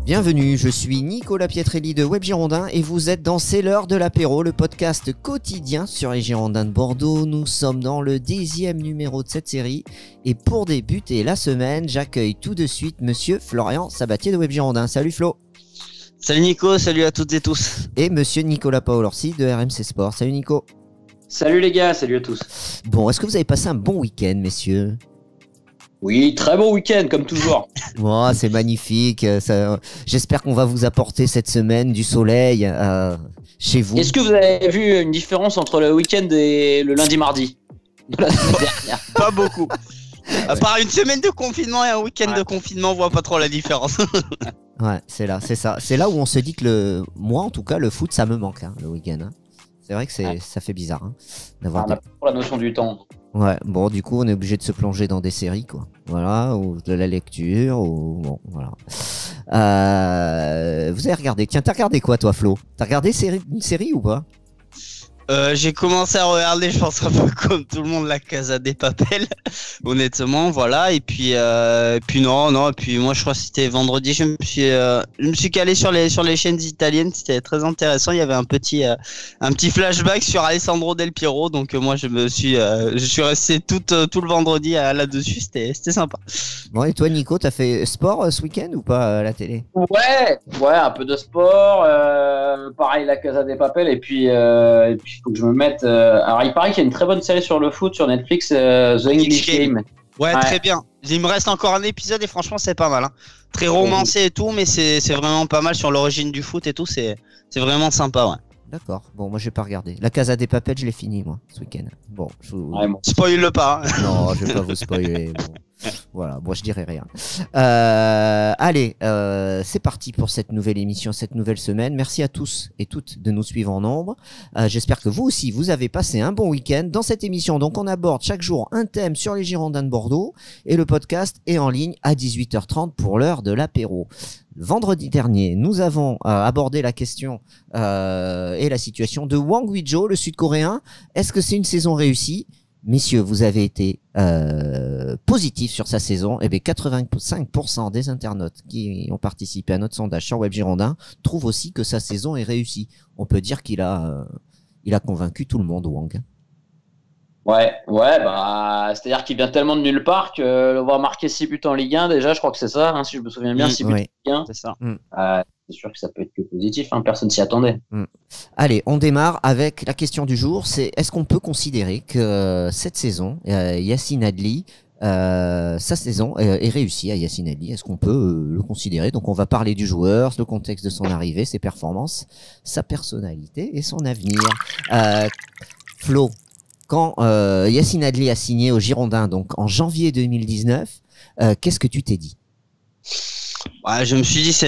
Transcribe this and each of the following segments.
Bienvenue, je suis Nicolas Pietrelli de Web Girondin et vous êtes dans C'est l'heure de l'apéro, le podcast quotidien sur les Girondins de Bordeaux. Nous sommes dans le 10e numéro de cette série et pour débuter la semaine, j'accueille tout de suite monsieur Florian Sabatier de Web Girondin. Salut Flo. Salut Nico, salut à toutes et tous. Et monsieur Nicolas Paolorsi de RMC Sport. Salut Nico. Salut les gars, salut à tous. Bon, est-ce que vous avez passé un bon week-end, messieurs ? Oui, très bon week-end comme toujours. Oh, c'est magnifique. J'espère qu'on va vous apporter cette semaine du soleil chez vous. Est-ce que vous avez vu une différence entre le week-end et le lundi-mardi de la semaine dernière ? Pas beaucoup. À part une semaine de confinement et un week-end de confinement, on voit pas trop la différence. Ouais, c'est là, c'est ça. C'est là où on se dit que moi en tout cas, le foot, ça me manque le week-end. Hein. C'est vrai que ça fait bizarre d'avoir on a pas trop la notion du temps. Ouais, bon, du coup, on est obligé de se plonger dans des séries, quoi. Voilà, ou de la lecture, ou bon, voilà. Vous avez regardé. Tiens, t'as regardé quoi, toi, Flo ? T'as regardé une série ou pas ? J'ai commencé à regarder, je pense un peu comme tout le monde, La Casa des Papel, honnêtement, voilà. Et puis non. Et puis moi, je crois que c'était vendredi. Je me suis calé sur les chaînes italiennes. C'était très intéressant. Il y avait un petit flashback sur Alessandro Del Piero. Donc moi, je suis resté tout le vendredi là-dessus. C'était sympa. Bon, et toi, Nico, t'as fait sport ce week-end ou pas à la télé ? Ouais, un peu de sport. Pareil, La Casa des Papel. Et puis il faut que je me mette. Alors, il paraît qu'il y a une très bonne série sur le foot sur Netflix, The English Game. Ouais, très bien. Il me reste encore un épisode et franchement, c'est pas mal. Hein. Très romancé et tout, mais c'est vraiment pas mal sur l'origine du foot et tout. C'est vraiment sympa, ouais. D'accord. Bon, moi, je vais pas regarder. La Casa des Papel, je l'ai fini, moi, ce week-end. Bon, bon. Spoil-le pas. Hein. Non, je vais pas vous spoiler. Bon. Voilà, moi je dirai rien. Allez, c'est parti pour cette nouvelle émission, cette nouvelle semaine. Merci à tous et toutes de nous suivre en nombre. J'espère que vous aussi, vous avez passé un bon week-end. Dans cette émission, donc, on aborde chaque jour un thème sur les Girondins de Bordeaux et le podcast est en ligne à 18h30 pour l'heure de l'apéro. Vendredi dernier, nous avons abordé la question et la situation de Hwang Ui-jo, le Sud-Coréen. Est-ce que c'est une saison réussie ? Messieurs, vous avez été positifs sur sa saison. Et bien, 85% des internautes qui ont participé à notre sondage sur Web Girondin trouvent aussi que sa saison est réussie. On peut dire qu'il a convaincu tout le monde, Hwang. Ouais, c'est-à-dire qu'il vient tellement de nulle part que le voir marquer 6 buts en Ligue 1, déjà, je crois que c'est ça, si je me souviens bien, 6 buts en Ligue 1. C'est ça. C'est sûr que ça peut être que positif, personne s'y attendait. Allez, on démarre avec la question du jour, c'est est-ce qu'on peut considérer que cette saison, Yacine Adli, sa saison est réussie à Yacine Adli, est-ce qu'on peut le considérer ? Donc on va parler du joueur, le contexte de son arrivée, ses performances, sa personnalité et son avenir. Flo, quand Yacine Adli a signé au Girondins, donc en janvier 2019, qu'est-ce que tu t'es dit ? Ouais, je me suis dit ça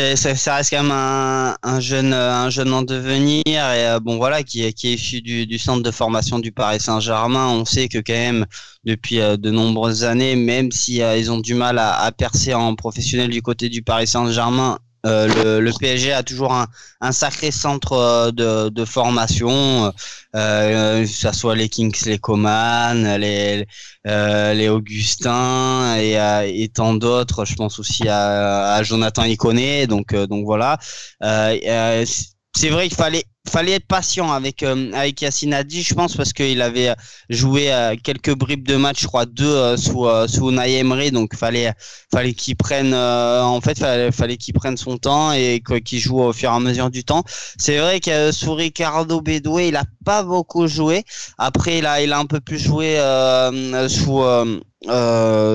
reste quand même un jeune en devenir et bon voilà qui est issu du centre de formation du Paris Saint-Germain. On sait que quand même depuis de nombreuses années, même si ils ont du mal à percer en professionnel du côté du Paris Saint-Germain, le PSG a toujours un sacré centre de formation, que ça soit les Kingsley Coman, les Augustin et tant d'autres. Je pense aussi à Jonathan Iconé. Donc voilà. C'est vrai qu'il fallait être patient avec Yacine Adli, je pense, parce qu'il avait joué quelques bribes de match, je crois 2 sous Unai Emery, donc fallait qu'il prenne fallait qu'il prenne son temps et qu'il joue au fur et à mesure du temps. C'est vrai que sous Ricardo Bedoué, il a pas beaucoup joué. Après il a un peu plus joué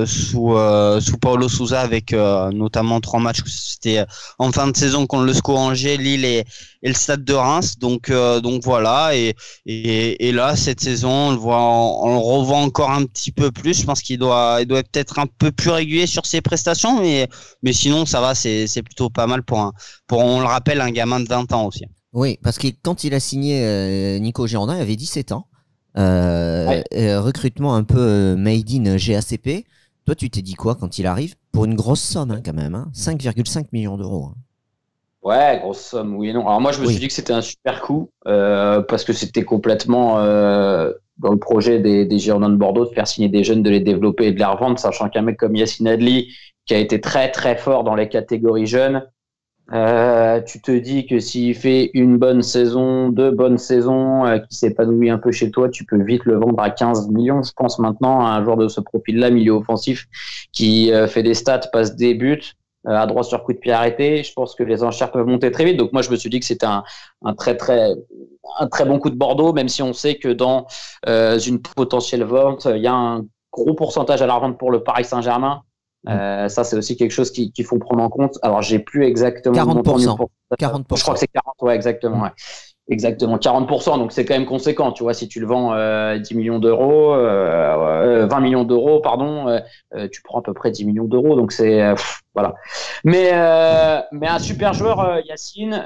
sous Paulo Sousa avec notamment 3 matchs, c'était en fin de saison contre le SCO Angers, Lille et le Stade de Reims. Donc voilà, et là cette saison on le revoit encore un petit peu plus. Je pense qu'il doit peut-être un peu plus régulier sur ses prestations, mais sinon ça va, c'est plutôt pas mal pour on le rappelle, un gamin de 20 ans aussi. Oui, parce que quand il a signé Nico Girondin, il avait 17 ans. Recrutement un peu made in GACP. Toi, tu t'es dit quoi quand il arrive ? Pour une grosse somme, quand même, 5,5 millions d'euros. Ouais, grosse somme, oui et non. Alors moi, je me suis dit que c'était un super coup parce que c'était complètement dans le projet des Girondins de Bordeaux de faire signer des jeunes, de les développer et de les revendre, sachant qu'un mec comme Yacine Adli, qui a été très très fort dans les catégories jeunes, tu te dis que s'il fait une bonne saison, 2 bonnes saisons, qui s'épanouit un peu chez toi, tu peux vite le vendre à 15 millions, je pense maintenant, à un joueur de ce profil-là, milieu offensif, qui fait des stats, passe des buts, à droit sur coup de pied arrêté. Je pense que les enchères peuvent monter très vite. Donc moi, je me suis dit que c'était un très bon coup de Bordeaux, même si on sait que dans une potentielle vente, il y a un gros pourcentage à la revente pour le Paris Saint-Germain. Ça, c'est aussi quelque chose qu'il faut prendre en compte. Alors, j'ai plus exactement 40%. 40%. Je crois que c'est 40, ouais, exactement. Ouais. Exactement, 40%, donc c'est quand même conséquent. Tu vois, si tu le vends 10 millions d'euros, 20 millions d'euros, pardon, tu prends à peu près 10 millions d'euros. Donc c'est voilà. Mais un super joueur, Yacine.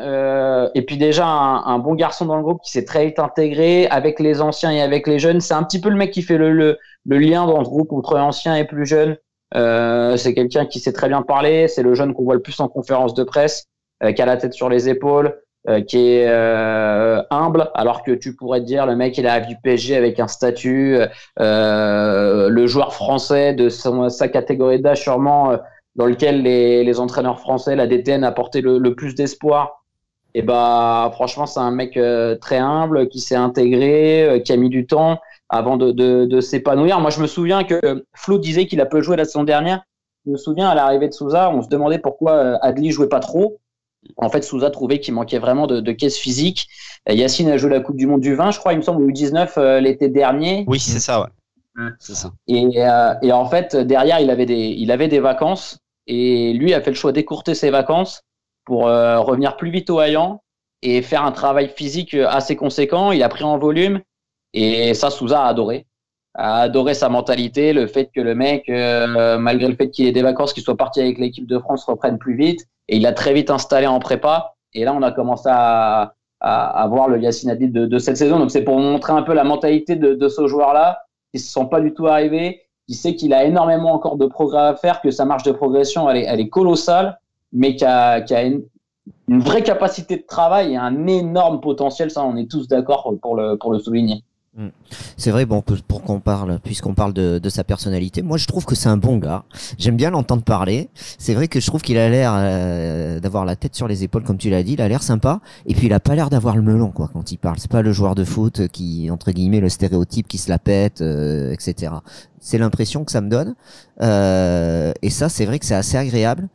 Et puis déjà un bon garçon dans le groupe qui s'est très vite intégré avec les anciens et avec les jeunes. C'est un petit peu le mec qui fait le lien dans ce groupe entre anciens et plus jeunes. C'est quelqu'un qui sait très bien parler. C'est le jeune qu'on voit le plus en conférence de presse, qui a la tête sur les épaules. Qui est humble, alors que tu pourrais te dire le mec il arrive du PSG avec un statut, le joueur français de sa catégorie d'âge sûrement, dans lequel les entraîneurs français, la DTN a porté le plus d'espoir. Et bah franchement c'est un mec très humble qui s'est intégré, qui a mis du temps avant de s'épanouir. Moi je me souviens que Flo disait qu'il a peu joué la saison dernière. Je me souviens à l'arrivée de Sousa, on se demandait pourquoi Adli jouait pas trop. En fait, Sousa trouvait qu'il manquait vraiment de caisse physique. Yacine a joué la Coupe du Monde du 20, je crois, il me semble, ou U19 l'été dernier. Oui, c'est ça, ouais. C'est ça. Et en fait, derrière, il avait des vacances. Et lui a fait le choix d'écourter ses vacances pour revenir plus vite au Hayan et faire un travail physique assez conséquent. Il a pris en volume. Et ça, Sousa a adoré sa mentalité, le fait que le mec, malgré le fait qu'il ait des vacances, qu'il soit parti avec l'équipe de France, reprenne plus vite. Et il a très vite installé en prépa. Et là, on a commencé à voir le Yacine Adli de cette saison. Donc, c'est pour montrer un peu la mentalité de ce joueur-là, qui ne se sent pas du tout arrivé, qui sait qu'il a énormément encore de progrès à faire, que sa marge de progression, elle est colossale, mais qui a une vraie capacité de travail et un énorme potentiel. Ça, on est tous d'accord pour le souligner. C'est vrai, bon, puisqu'on parle de sa personnalité, moi je trouve que c'est un bon gars. J'aime bien l'entendre parler. C'est vrai que je trouve qu'il a l'air d'avoir la tête sur les épaules, comme tu l'as dit. Il a l'air sympa. Et puis il a pas l'air d'avoir le melon, quoi, quand il parle. C'est pas le joueur de foot qui, entre guillemets, le stéréotype qui se la pète, etc. C'est l'impression que ça me donne. Et ça, c'est vrai que c'est assez agréable.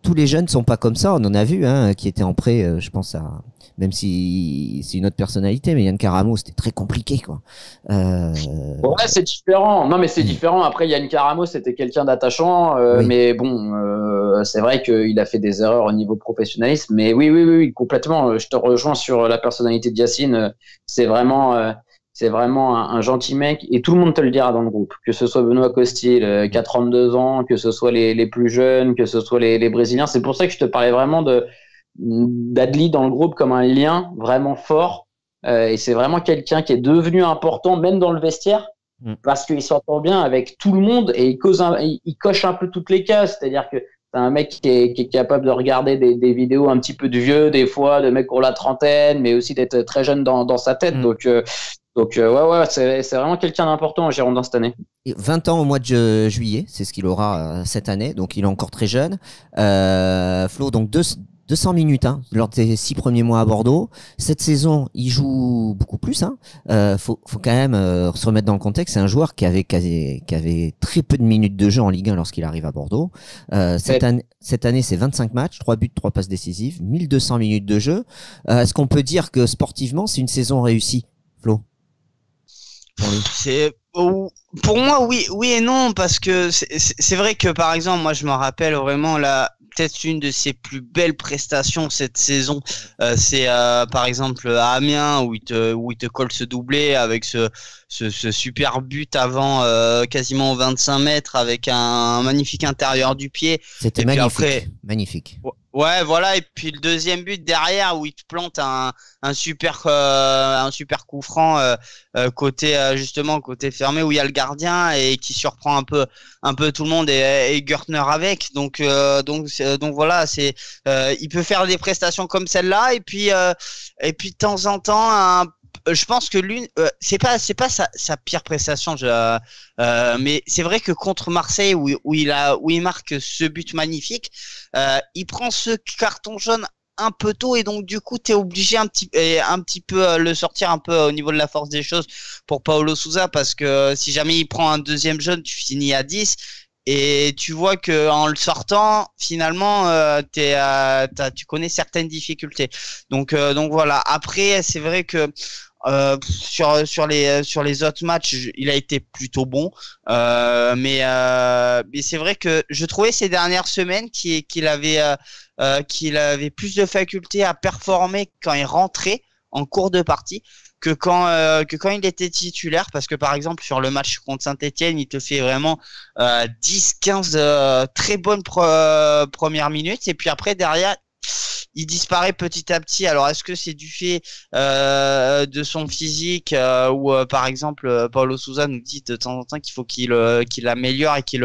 Tous les jeunes sont pas comme ça. On en a vu, qui étaient en prêt. Je pense à, même si c'est une autre personnalité, mais Yann Caramo, c'était très compliqué, quoi. Ouais, c'est différent. Non, mais c'est différent. Après, Yann Caramo, c'était quelqu'un d'attachant, oui. Mais bon, c'est vrai qu'il a fait des erreurs au niveau professionnalisme. Mais oui, complètement. Je te rejoins sur la personnalité de Yacine. C'est vraiment un gentil mec et tout le monde te le dira dans le groupe, que ce soit Benoît Costil qui a 32 ans, que ce soit les plus jeunes, que ce soit les Brésiliens. C'est pour ça que je te parlais vraiment d'Adli dans le groupe comme un lien vraiment fort, et c'est vraiment quelqu'un qui est devenu important même dans le vestiaire parce qu'il s'entend bien avec tout le monde et il coche un peu toutes les cases, c'est-à-dire que c'est un mec qui est capable de regarder des vidéos un petit peu de vieux des fois, de mecs pour la trentaine, mais aussi d'être très jeune dans sa tête. Donc ouais, c'est vraiment quelqu'un d'important en Girondin cette année. 20 ans au mois de juillet, c'est ce qu'il aura cette année, donc il est encore très jeune. Flo, donc 200 minutes lors des 6 premiers mois à Bordeaux. Cette saison, il joue beaucoup plus. Faut quand même se remettre dans le contexte. C'est un joueur qui avait très peu de minutes de jeu en Ligue 1 lorsqu'il arrive à Bordeaux. Cette année, c'est 25 matchs, 3 buts, 3 passes décisives, 1200 minutes de jeu. Est-ce qu'on peut dire que sportivement, c'est une saison réussie, Flo? Pour moi, oui et non, parce que c'est vrai que par exemple, moi je me rappelle vraiment peut-être une de ses plus belles prestations cette saison, c'est par exemple à Amiens où il te colle ce doublé avec ce super but avant quasiment aux 25 mètres avec un magnifique intérieur du pied. C'était magnifique. Ouais, voilà. Et puis le deuxième but derrière où il te plante un super coup franc côté justement côté fermé où il y a le gardien et qui surprend un peu tout le monde et Gertner avec. Donc voilà, c'est il peut faire des prestations comme celle-là et puis de temps en temps je pense que c'est pas sa pire prestation, mais c'est vrai que contre Marseille où il marque ce but magnifique, il prend ce carton jaune un peu tôt et donc du coup t'es obligé un petit peu le sortir un peu au niveau de la force des choses pour Paulo Sousa parce que si jamais il prend un deuxième jaune, tu finis à 10. Et tu vois que en le sortant, finalement, tu connais certaines difficultés. Donc voilà. Après, c'est vrai que sur les autres matchs, il a été plutôt bon. Mais c'est vrai que je trouvais ces dernières semaines qu'il avait plus de faculté à performer quand il rentrait en cours de partie que quand il était titulaire, parce que par exemple sur le match contre Saint-Etienne, il te fait vraiment 10-15 très bonnes premières minutes et puis après derrière il disparaît petit à petit. Alors est-ce que c'est du fait de son physique ou par exemple Paulo Sousa nous dit de temps en temps qu'il faut qu'il améliore et qu'il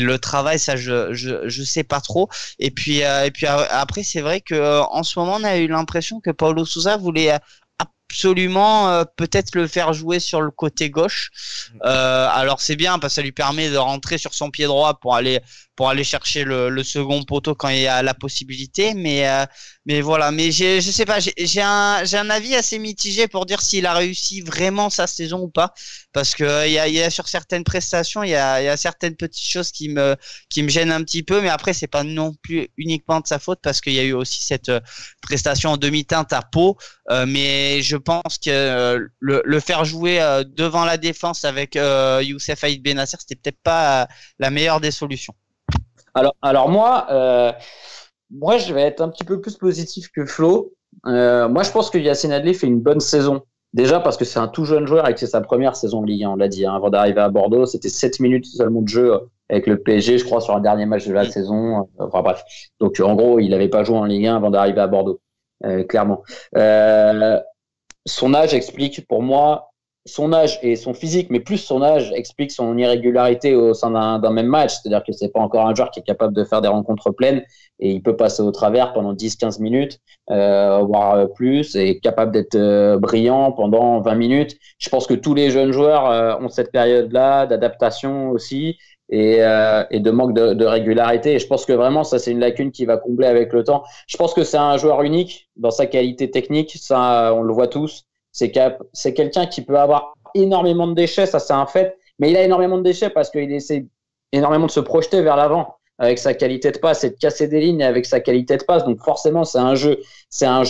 le travaille, ça je sais pas trop. Et puis après c'est vrai que en ce moment on a eu l'impression que Paulo Sousa voulait absolument peut-être le faire jouer sur le côté gauche. Alors c'est bien parce que ça lui permet de rentrer sur son pied droit pour aller chercher le second poteau quand il y a la possibilité. Mais voilà. Mais je sais pas. J'ai un avis assez mitigé pour dire s'il a réussi vraiment sa saison ou pas. Parce que il y a sur certaines prestations, il y a certaines petites choses qui me gênent un petit peu. Mais après c'est pas non plus uniquement de sa faute parce qu'il y a eu aussi cette prestation en demi-teinte à Pau. Mais je pense que le faire jouer devant la défense avec Youssef Aïd Benasser, c'était peut-être pas la meilleure des solutions. Alors moi, je vais être un petit peu plus positif que Flo. Moi, je pense que Yacine Adli fait une bonne saison. Déjà parce que c'est un tout jeune joueur et que c'est sa première saison de Ligue 1, on l'a dit. Avant d'arriver à Bordeaux, c'était 7 minutes seulement de jeu avec le PSG, je crois, sur un dernier match de la saison. Enfin bref. Donc en gros, il n'avait pas joué en Ligue 1 avant d'arriver à Bordeaux, clairement. Son âge explique pour moi son âge et son physique, mais plus son âge explique son irrégularité au sein d'un même match. C'est-à-dire que c'est pas encore un joueur qui est capable de faire des rencontres pleines et il peut passer au travers pendant 10-15 minutes, voire plus, et capable d'être brillant pendant 20 minutes. Je pense que tous les jeunes joueurs ont cette période-là d'adaptation aussi et de manque de régularité. Et je pense que vraiment, ça, c'est une lacune qui va combler avec le temps. Je pense que c'est un joueur unique dans sa qualité technique. Ça, on le voit tous. C'est quelqu'un qui peut avoir énormément de déchets, ça c'est un fait, mais il a énormément de déchets parce qu'il essaie énormément de se projeter vers l'avant avec sa qualité de passe et de casser des lignes avec sa qualité de passe. Donc forcément, c'est un jeu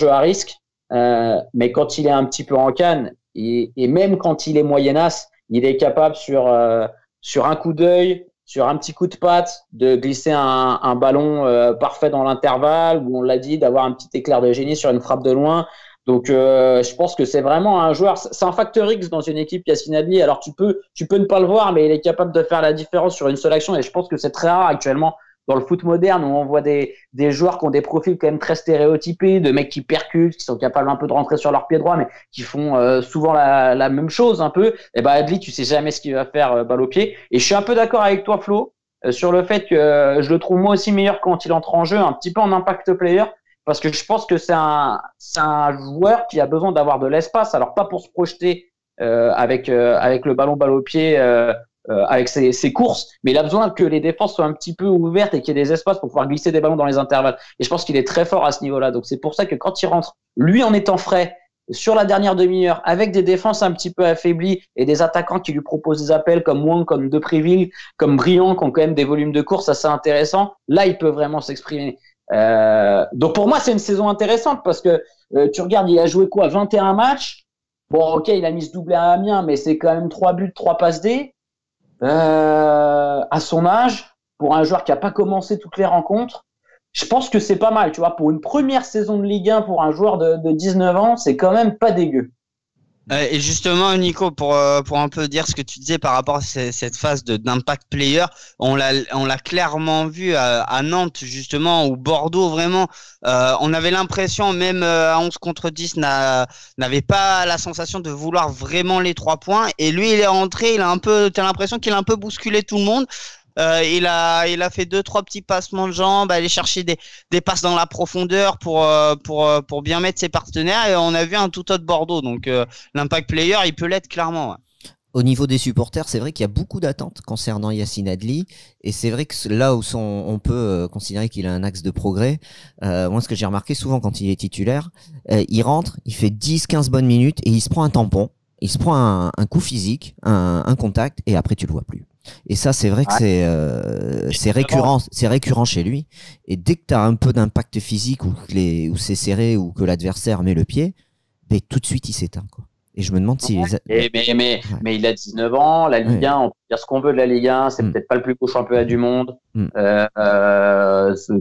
à risque. Mais quand il est un petit peu en canne et même quand il est moyenasse, il est capable sur un coup d'œil, sur un petit coup de patte, de glisser un ballon parfait dans l'intervalle, ou on l'a dit, d'avoir un petit éclair de génie sur une frappe de loin. Donc, je pense que c'est vraiment un joueur, c'est un facteur X dans une équipe, Yacine Adli. Alors, tu peux ne pas le voir, mais il est capable de faire la différence sur une seule action. Et je pense que c'est très rare actuellement dans le foot moderne où on voit des joueurs qui ont des profils quand même très stéréotypés, de mecs qui percutent, qui sont capables un peu de rentrer sur leur pied droit, mais qui font souvent la même chose un peu. Et ben, Adli, tu sais jamais ce qu'il va faire balle au pied. Et je suis un peu d'accord avec toi, Flo, sur le fait que je le trouve moi aussi meilleur quand il entre en jeu, un petit peu en impact player. Parce que je pense que c'est un joueur qui a besoin d'avoir de l'espace. Alors pas pour se projeter avec le ballon balle au pied, avec ses courses, mais il a besoin que les défenses soient un petit peu ouvertes et qu'il y ait des espaces pour pouvoir glisser des ballons dans les intervalles. Et je pense qu'il est très fort à ce niveau-là. Donc c'est pour ça que quand il rentre, lui en étant frais, sur la dernière demi-heure, avec des défenses un petit peu affaiblies et des attaquants qui lui proposent des appels comme Wang, comme Depréville, comme Briand, qui ont quand même des volumes de course assez intéressants, là il peut vraiment s'exprimer. Donc pour moi c'est une saison intéressante parce que tu regardes, il a joué 21 matchs. Bon ok, il a mis ce doublé à Amiens, mais c'est quand même 3 buts, 3 passes D à son âge, pour un joueur qui a pas commencé toutes les rencontres. Je pense que c'est pas mal, tu vois, pour une première saison de Ligue 1 pour un joueur de 19 ans, c'est quand même pas dégueu. Et justement, Nico, pour un peu dire ce que tu disais par rapport à cette phase d'impact player, on l'a clairement vu à Nantes justement, ou Bordeaux vraiment. On avait l'impression, même à 11 contre 10, n'avait pas la sensation de vouloir vraiment les 3 points. Et lui, il est rentré, t'as l'impression qu'il a un peu bousculé tout le monde. Il a fait 2-3 petits passements de jambes, aller chercher des passes dans la profondeur pour bien mettre ses partenaires, et on a vu un tout autre Bordeaux. Donc l'impact player, il peut l'être clairement. Ouais. Au niveau des supporters, c'est vrai qu'il y a beaucoup d'attentes concernant Yacine Adli, et c'est vrai que là où on peut considérer qu'il a un axe de progrès, moi ce que j'ai remarqué souvent quand il est titulaire, il rentre, il fait 10-15 bonnes minutes et il se prend un tampon, il se prend un coup physique, un contact, et après tu le vois plus. Et ça, c'est vrai que c'est récurrent chez lui. Et dès que tu as un peu d'impact physique ou c'est serré ou que l'adversaire met le pied, ben, tout de suite il s'éteint, quoi. Et je me demande si mais il a 19 ans, la Ligue 1, on peut dire ce qu'on veut de la Ligue 1, c'est peut-être pas le plus beau championnat du monde.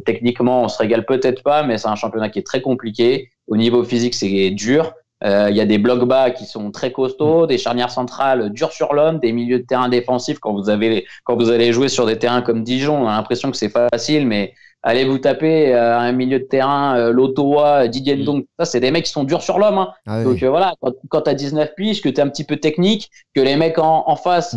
Techniquement, on se régale peut-être pas, mais c'est un championnat qui est très compliqué. Au niveau physique, c'est dur. Il y a des blocs bas qui sont très costauds, des charnières centrales dures sur l'homme, des milieux de terrain défensifs. Quand vous allez jouer sur des terrains comme Dijon, on a l'impression que c'est facile, mais allez vous taper un milieu de terrain, Lotoa, Didier Ndong, ça c'est des mecs qui sont durs sur l'homme. Hein. Ah, oui. Donc voilà, quand tu as 19 piges, que tu es un petit peu technique, que les mecs en face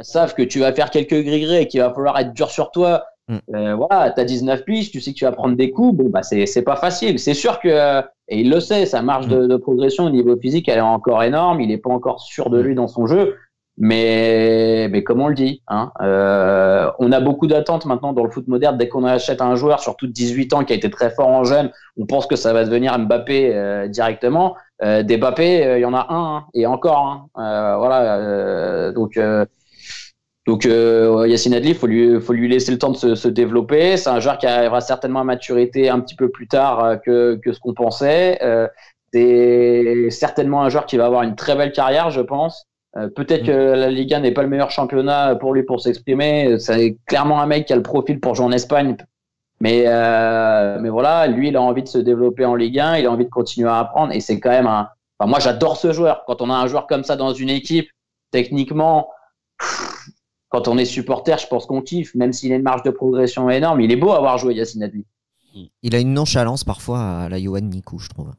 savent que tu vas faire quelques gris-gris et qu'il va falloir être dur sur toi. Voilà, t'as 19 piges, tu sais que tu vas prendre des coups, bon bah c'est pas facile. C'est sûr que et il le sait, sa marge de progression au niveau physique, elle est encore énorme. Il est pas encore sûr de lui dans son jeu, mais comme on le dit, hein, on a beaucoup d'attentes maintenant dans le foot moderne. Dès qu'on achète un joueur, surtout de 18 ans, qui a été très fort en jeune, on pense que ça va devenir Mbappé directement. Des Mbappé, il y en a un, hein, et encore. Hein, voilà, donc Yacine Adli, faut lui laisser le temps de se développer. C'est un joueur qui arrivera certainement à maturité un petit peu plus tard que ce qu'on pensait. C'est certainement un joueur qui va avoir une très belle carrière, je pense. Peut-être que la Ligue 1 n'est pas le meilleur championnat pour lui pour s'exprimer. C'est clairement un mec qui a le profil pour jouer en Espagne. Mais voilà, lui, il a envie de se développer en Ligue 1. Il a envie de continuer à apprendre. Et c'est quand même Enfin, moi, j'adore ce joueur. Quand on a un joueur comme ça dans une équipe, techniquement, quand on est supporter, je pense qu'on kiffe, même s'il a une marge de progression énorme. Il est beau à avoir joué, Yacine Adli. Il a une nonchalance parfois à la Yoann Nikou, je trouve.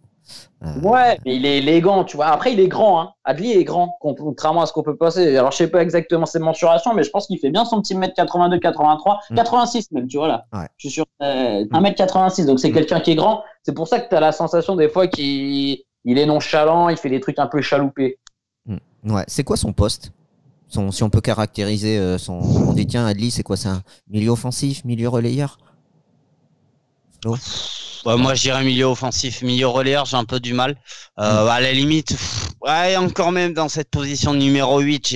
Ouais, mais il est élégant, tu vois. Après, il est grand. Hein. Adli est grand, contrairement à ce qu'on peut penser. Alors, je sais pas exactement ses mensurations, mais je pense qu'il fait bien son petit 1m82, 83, 86 même, tu vois là. Ouais. Je suis sûr. 1m86, donc c'est quelqu'un qui est grand. C'est pour ça que tu as la sensation des fois qu'il est nonchalant, il fait des trucs un peu chaloupés. Ouais, c'est quoi son poste ? Si on peut caractériser on dit tiens, Adli, c'est quoi? C'est un milieu offensif, milieu relayeur? Ouais, moi je dirais milieu offensif, milieu relayeur, j'ai un peu du mal. À la limite, ouais, encore même dans cette position de numéro 8,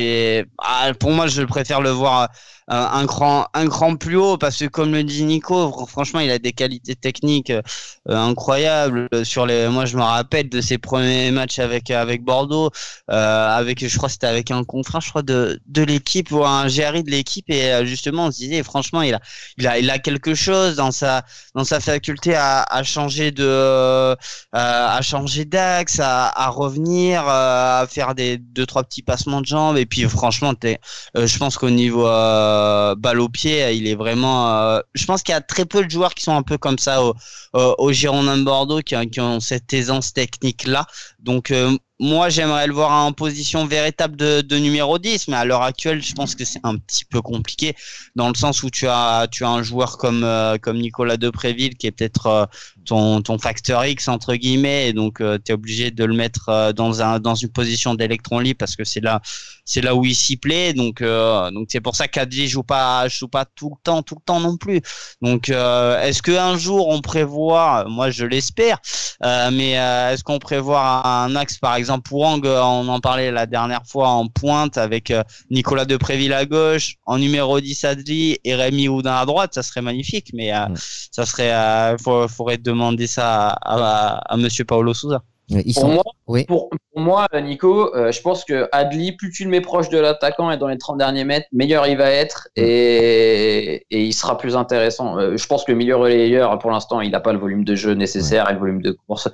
pour moi je préfère le voir un cran plus haut, parce que comme le dit Nico, franchement il a des qualités techniques incroyables. Moi je me rappelle de ses premiers matchs avec Bordeaux, je crois que c'était avec un confrère, je crois de l'équipe ou un GRI de l'équipe, et justement on se disait franchement il a quelque chose dans sa faculté à changer d'axe, à revenir, à faire des 2-3 petits passements de jambes, et puis franchement je pense qu'au niveau balle au pied, il est vraiment je pense qu'il y a très peu de joueurs qui sont un peu comme ça au Girondins de Bordeaux, qui ont cette aisance technique là. Donc moi j'aimerais le voir en position véritable de numéro 10, mais à l'heure actuelle je pense que c'est un petit peu compliqué, dans le sens où tu as un joueur comme Nicolas Depréville qui est peut-être ton facteur X entre guillemets, et donc tu es obligé de le mettre dans une position d'électron libre, parce que c'est là où il s'y plaît. Donc c'est pour ça qu'Adli joue pas tout le temps non plus. Donc est-ce qu'un jour on prévoit, moi je l'espère, mais est-ce qu'on prévoit un axe, par exemple Wang, on en parlait la dernière fois, en pointe avec Nicolas Depréville à gauche, en numéro 10 Adli et Rémi Houdin à droite, ça serait magnifique, mais ça serait faudrait demander ça à monsieur Paulo Sousa. Pour Pour moi, Nico, je pense que Adli, plus tu le mets proche de l'attaquant et dans les 30 derniers mètres, meilleur il va être et il sera plus intéressant. Je pense que le milieu relayeur, pour l'instant, il n'a pas le volume de jeu nécessaire et le volume de course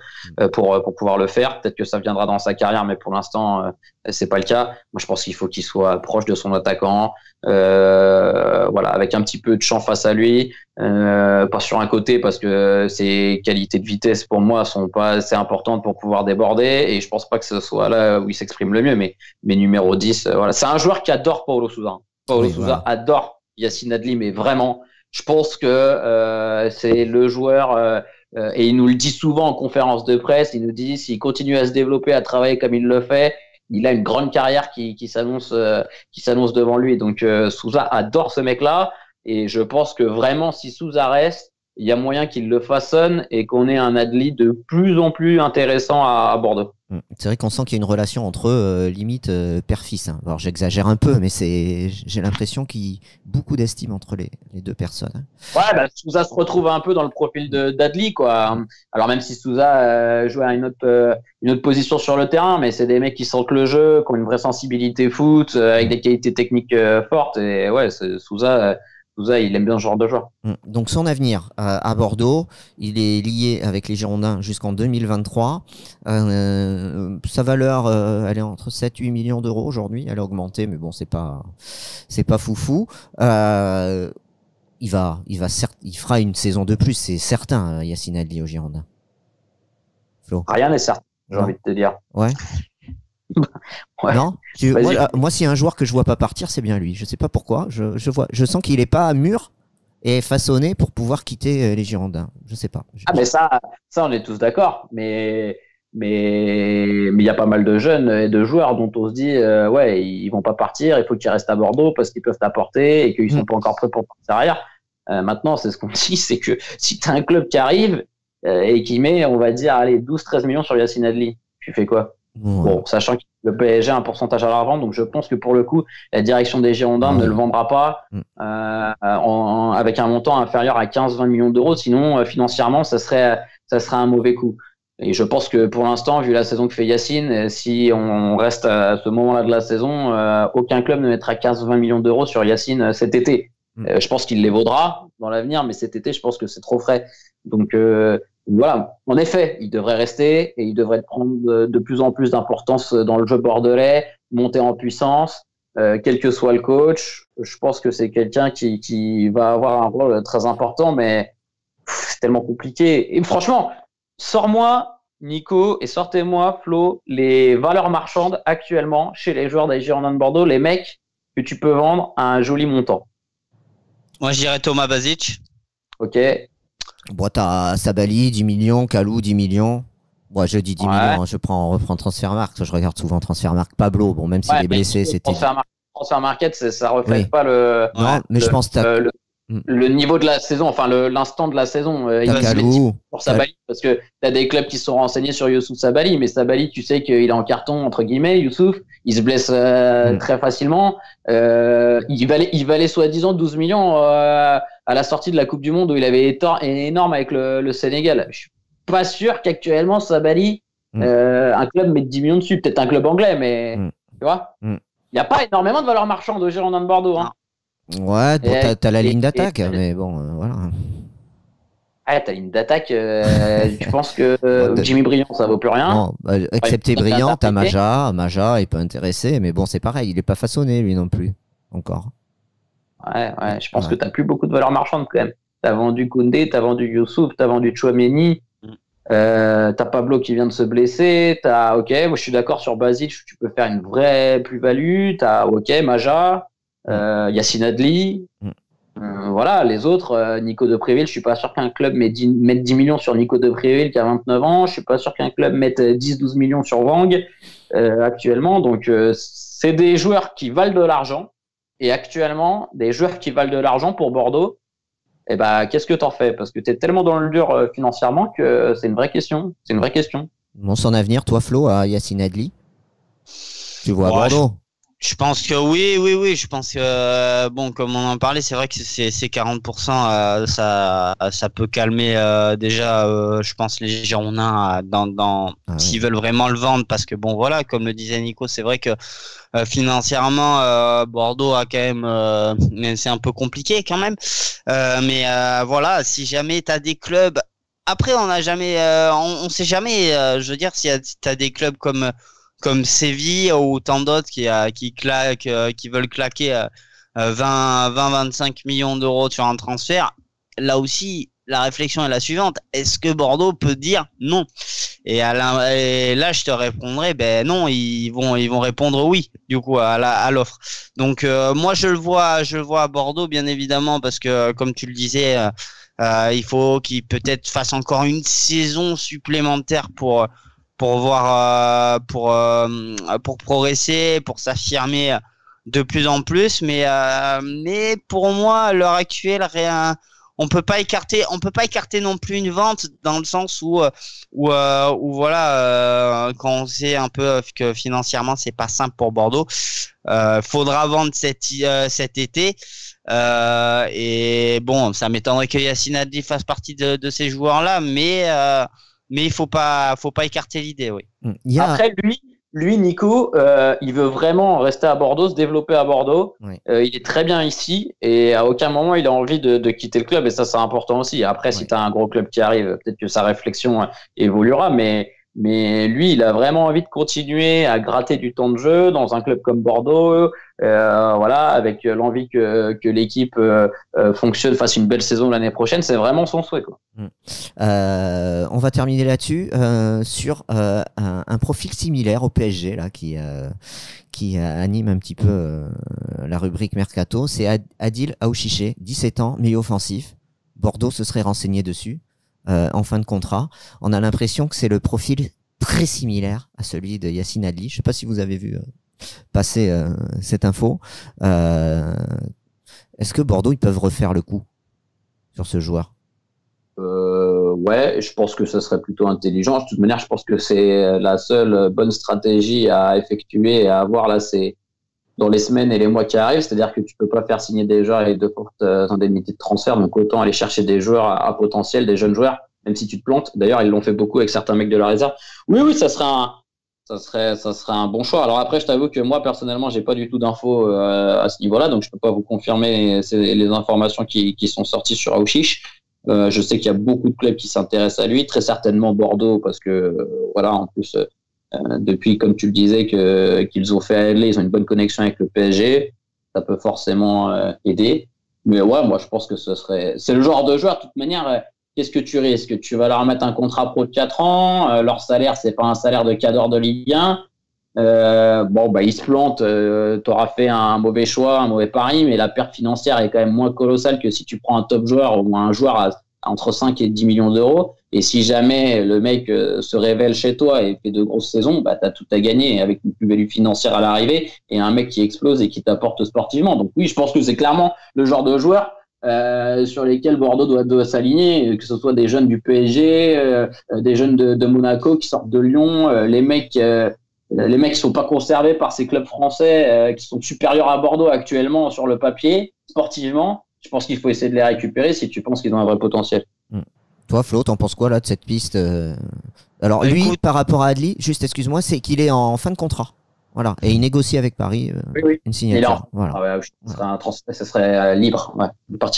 pour pouvoir le faire. Peut-être que ça viendra dans sa carrière, mais pour l'instant, c'est pas le cas. Moi, je pense qu'il faut qu'il soit proche de son attaquant, voilà, avec un petit peu de champ face à lui, pas sur un côté parce que ses qualités de vitesse pour moi sont pas assez importantes pour pouvoir déborder et je pense pas que ce soit là où il s'exprime le mieux, mais numéro 10, voilà. C'est un joueur qui adore Paulo Sousa. Paulo Sousa adore Yacine Adli, mais vraiment, je pense que c'est le joueur et il nous le dit souvent en conférence de presse, il nous dit s'il continue à se développer, à travailler comme il le fait, il a une grande carrière qui s'annonce devant lui. Donc Sousa adore ce mec-là et je pense que vraiment si Sousa reste, il y a moyen qu'il le façonne et qu'on ait un Adli de plus en plus intéressant à Bordeaux. C'est vrai qu'on sent qu'il y a une relation entre eux, limite père-fils. Hein. Alors j'exagère un peu, mais j'ai l'impression qu'il y a beaucoup d'estime entre les deux personnes. Hein. Ouais, bah, Sousa se retrouve un peu dans le profil d'Adli, quoi. Alors même si Sousa joue à une autre position sur le terrain, mais c'est des mecs qui sentent le jeu, qui ont une vraie sensibilité foot, avec des qualités techniques fortes. Et ouais, Sousa, il aime bien ce genre de joueur. Donc son avenir à Bordeaux, il est lié avec les Girondins jusqu'en 2023. Sa valeur, elle est entre 7-8 millions d'euros aujourd'hui. Elle a augmenté, mais bon, c'est pas foufou. Il fera une saison de plus, c'est certain, Yacine Adli aux Girondins. Flo. Rien n'est certain, j'ai envie de te dire. Ouais. Ouais. Non, moi s'il y a un joueur que je vois pas partir, c'est bien lui. Je sais pas pourquoi. Je sens qu'il est pas mûr et façonné pour pouvoir quitter les Girondins. Je sais pas. Mais ça on est tous d'accord. Mais il y a pas mal de jeunes et de joueurs dont on se dit ouais, ils vont pas partir. Il faut qu'ils restent à Bordeaux parce qu'ils peuvent t'apporter et qu'ils sont pas encore prêts pour partir ailleurs. Maintenant, c'est ce qu'on dit, c'est que si t'as un club qui arrive et qui met, on va dire, allez, 12-13 millions sur Yacine Adli, tu fais quoi? Bon, sachant que le PSG a un pourcentage à la revente, donc je pense que pour le coup, la direction des Girondins ne le vendra pas avec un montant inférieur à 15-20 millions d'euros. Sinon, financièrement, ça serait un mauvais coup. Et je pense que pour l'instant, vu la saison que fait Yacine, si on reste à ce moment-là de la saison, aucun club ne mettra 15-20 millions d'euros sur Yacine cet été. Je pense qu'il les vaudra dans l'avenir, mais cet été, je pense que c'est trop frais. Donc voilà, en effet, il devrait rester et il devrait prendre de plus en plus d'importance dans le jeu bordelais, monter en puissance, quel que soit le coach. Je pense que c'est quelqu'un qui va avoir un rôle très important, mais c'est tellement compliqué. Et franchement, sors-moi, Nico, et sortez-moi, Flo, les valeurs marchandes actuellement chez les joueurs des Girondins de Bordeaux, les mecs que tu peux vendre à un joli montant. Moi, je dirais Thomas Basic. Ok. Bon, t'as Sabali, 10 millions, Kalou, 10 millions. Moi, je dis 10 millions, on reprend Transfermarkt. Je regarde souvent Transfermarkt. Pablo, bon, même s'il est blessé, c'était. Transfermarkt, ça reflète pas le. Non, mais je pense que le niveau de la saison, enfin l'instant de la saison. Il va se mettre pour Sabali parce que t'as des clubs qui se sont renseignés sur Youssouf Sabali, mais Sabali, tu sais qu'il est en carton entre guillemets. Youssouf, il se blesse très facilement. Il valait soi-disant 12 millions à la sortie de la Coupe du Monde où il avait été énorme avec le Sénégal. Je suis pas sûr qu'actuellement Sabali, un club mette 10 millions dessus. Peut-être un club anglais, mais tu vois, il n'y a pas énormément de valeur marchande aux Girondins de Bordeaux. Hein. Ouais, bon, t'as la ligne d'attaque, mais bon, voilà. Ah, ta ligne d'attaque, tu penses que Jimmy Briand, ça vaut plus rien? Non, excepté Briand, t'as Maja, il peut intéresser, mais bon, c'est pareil, il est pas façonné, lui non plus, encore. Ouais, je pense que t'as plus beaucoup de valeur marchande quand même. T'as vendu Koundé, t'as vendu Youssouf, t'as vendu Tchouaméni, t'as Pablo qui vient de se blesser, ok, moi je suis d'accord sur Basic, tu peux faire une vraie plus-value, t'as Maja, Yacine Adli, voilà, les autres, Nico de Préville, je suis pas sûr qu'un club mette 10 millions sur Nico de Préville qui a 29 ans, je suis pas sûr qu'un club mette 10-12 millions sur Wang actuellement, donc c'est des joueurs qui valent de l'argent, et actuellement, des joueurs qui valent de l'argent pour Bordeaux, eh ben, qu'est-ce que t'en fais? Parce que t'es tellement dans le dur financièrement que c'est une vraie question, Bon, son avenir, toi Flo, à Yacine Adli, tu vois à Bordeaux? Je pense que oui. Je pense que bon, comme on en parlait, c'est vrai que c'est 40%, ça peut calmer déjà, je pense les Girondins s'ils veulent vraiment le vendre, parce que bon voilà, comme le disait Nico, c'est vrai que financièrement Bordeaux a quand même, mais c'est un peu compliqué quand même. Mais voilà, si jamais t'as des clubs, après on n'a jamais, on sait jamais. Je veux dire, si t'as des clubs comme Séville ou tant d'autres qui veulent claquer 25 millions d'euros sur un transfert, là aussi, la réflexion est la suivante. Est-ce que Bordeaux peut dire non? Et là, je te répondrai, ben non, ils vont répondre oui, du coup, à l'offre. Donc, moi, je le vois à Bordeaux, bien évidemment, parce que, comme tu le disais, il faut qu'ils peut-être fassent encore une saison supplémentaire pour voir pour progresser, pour s'affirmer de plus en plus, mais pour moi à l'heure actuelle, on peut pas écarter non plus une vente, dans le sens où voilà, quand on sait un peu que financièrement c'est pas simple pour Bordeaux, faudra vendre cet été. Et bon, ça m'étonnerait que Yacine Adli fasse partie de ces joueurs-là, mais il faut pas écarter l'idée, oui. Après, lui, Nico, il veut vraiment rester à Bordeaux, se développer à Bordeaux. Oui. Il est très bien ici et à aucun moment il a envie de quitter le club, et ça, c'est important aussi. Après, si tu as un gros club qui arrive, peut-être que sa réflexion évoluera, mais lui, il a vraiment envie de continuer à gratter du temps de jeu dans un club comme Bordeaux, voilà, avec l'envie que l'équipe fonctionne, fasse une belle saison l'année prochaine. C'est vraiment son souhait, quoi. On va terminer là-dessus sur un profil similaire au PSG là, qui anime un petit peu la rubrique Mercato. C'est Adil Aouchiché, 17 ans, milieu offensif. Bordeaux se serait renseigné dessus en fin de contrat. On a l'impression que c'est le profil très similaire à celui de Yacine Adli. Je ne sais pas si vous avez vu passer cette info. Est-ce que Bordeaux, ils peuvent refaire le coup sur ce joueur? Ouais, je pense que ce serait plutôt intelligent. De toute manière, je pense que c'est la seule bonne stratégie à effectuer et à avoir là, c'est dans les semaines et les mois qui arrivent. C'est-à-dire que tu peux pas faire signer des joueurs avec de fortes indemnités de transfert, donc autant aller chercher des joueurs à potentiel, des jeunes joueurs, même si tu te plantes. D'ailleurs, ils l'ont fait beaucoup avec certains mecs de la réserve. Oui, ça serait un bon choix. Alors après, je t'avoue que moi, personnellement, j'ai pas du tout d'infos à ce niveau-là, donc je peux pas vous confirmer les informations qui sont sorties sur Aouchiche. Je sais qu'il y a beaucoup de clubs qui s'intéressent à lui, très certainement Bordeaux, parce que voilà, en plus depuis, comme tu le disais, qu'ils ont fait aller, ils ont une bonne connexion avec le PSG, ça peut forcément aider. Mais ouais, moi je pense que c'est le genre de joueur, de toute manière. Qu'est-ce que tu risques? Tu vas leur mettre un contrat pro de 4 ans, leur salaire, c'est pas un salaire de cadre de Ligue 1. Ils se plantent, t'auras fait un mauvais choix, un mauvais pari, mais la perte financière est quand même moins colossale que si tu prends un top joueur ou un joueur à entre 5 et 10 millions d'euros. Et si jamais le mec se révèle chez toi et fait de grosses saisons, t'as tout à gagner avec une plus-value financière à l'arrivée et un mec qui explose et qui t'apporte sportivement. Donc oui, je pense que c'est clairement le genre de joueur sur lesquels Bordeaux doit s'aligner, que ce soit des jeunes du PSG, des jeunes de Monaco qui sortent de Lyon, les mecs qui sont pas conservés par ces clubs français qui sont supérieurs à Bordeaux actuellement sur le papier, sportivement. Je pense qu'il faut essayer de les récupérer si tu penses qu'ils ont un vrai potentiel. Toi, Flo, t'en penses quoi là de cette piste Alors lui, écoute, par rapport à Adli, juste excuse-moi, c'est qu'il est en fin de contrat. Voilà, et il négocie avec Paris une signature. Voilà. Ça serait libre. Ouais, libre.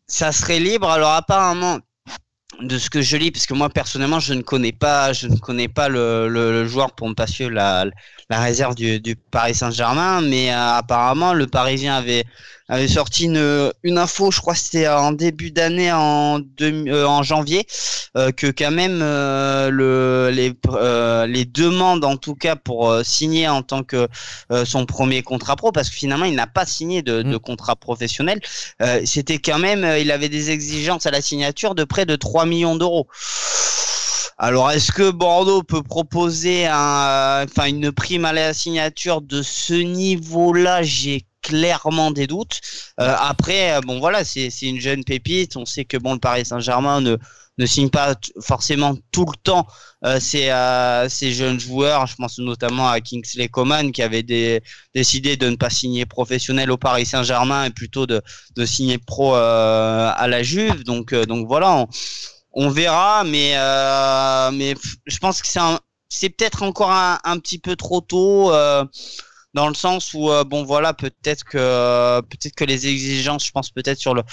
Ça serait libre. Alors apparemment, de ce que je lis, parce que moi personnellement je ne connais pas le joueur pour ne pas suivre la réserve du Paris Saint-Germain, mais apparemment le Parisien avait sorti une info, je crois que c'était en début d'année, en janvier, que quand même les demandes en tout cas pour signer en tant que son premier contrat pro, parce que finalement il n'a pas signé de contrat professionnel, c'était quand même, il avait des exigences à la signature de près de 3 millions d'euros. Alors, est-ce que Bordeaux peut proposer une prime à la signature de ce niveau-là? J'ai clairement des doutes. Après, bon voilà, c'est une jeune pépite. On sait que bon, le Paris Saint-Germain ne signe pas forcément tout le temps ces jeunes joueurs. Je pense notamment à Kingsley Coman qui avait décidé de ne pas signer professionnel au Paris Saint-Germain et plutôt de signer pro à la Juve. Donc voilà, on verra, mais je pense que c'est peut-être encore un petit peu trop tôt. Dans le sens où bon voilà, peut-être que les exigences, je pense peut-être sur le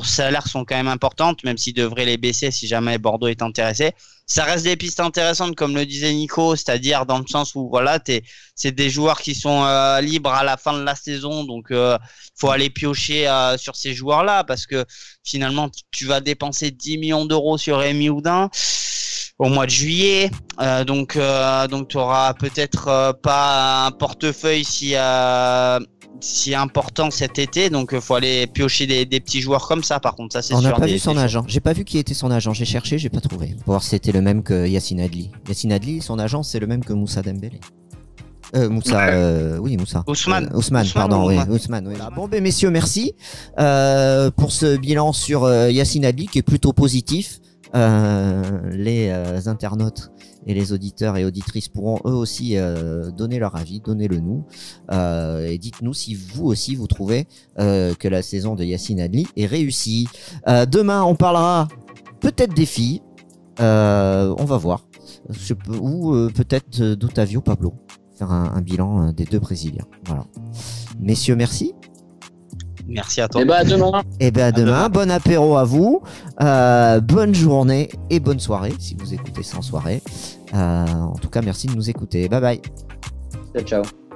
salaire sont quand même importantes, même s'ils devraient les baisser si jamais Bordeaux est intéressé. Ça reste des pistes intéressantes comme le disait Nico, c'est-à-dire dans le sens où voilà, c'est des joueurs qui sont libres à la fin de la saison, donc faut aller piocher sur ces joueurs-là parce que finalement tu vas dépenser 10 millions d'euros sur Rémi Houdin au mois de juillet, donc tu auras peut-être pas un portefeuille si important cet été, donc faut aller piocher des petits joueurs comme ça. Par contre, ça c'est sûr. On n'a pas vu son agent. J'ai pas vu qui était son agent. J'ai cherché, j'ai pas trouvé. Pour voir si c'était le même que Yacine Adli. Yacine Adli, son agent, c'est le même que Moussa Dembélé. Moussa. Ousmane. Ousmane, pardon, oui. Ousmane, oui. Bon, ben messieurs, merci pour ce bilan sur Yacine Adli qui est plutôt positif. Les internautes et les auditeurs et auditrices pourront eux aussi donner leur avis, donnez-le nous et dites-nous si vous aussi vous trouvez que la saison de Yacine Adli est réussie. Demain on parlera peut-être des filles, on va voir, ou peut-être d'Otavio Pablo, faire un bilan des deux Brésiliens. Voilà. Messieurs, merci. Merci à toi. Et bah à demain. Et bien à demain. Bon apéro à vous. Bonne journée et bonne soirée si vous écoutez ça en soirée. En tout cas, merci de nous écouter. Bye bye. Ciao, ciao.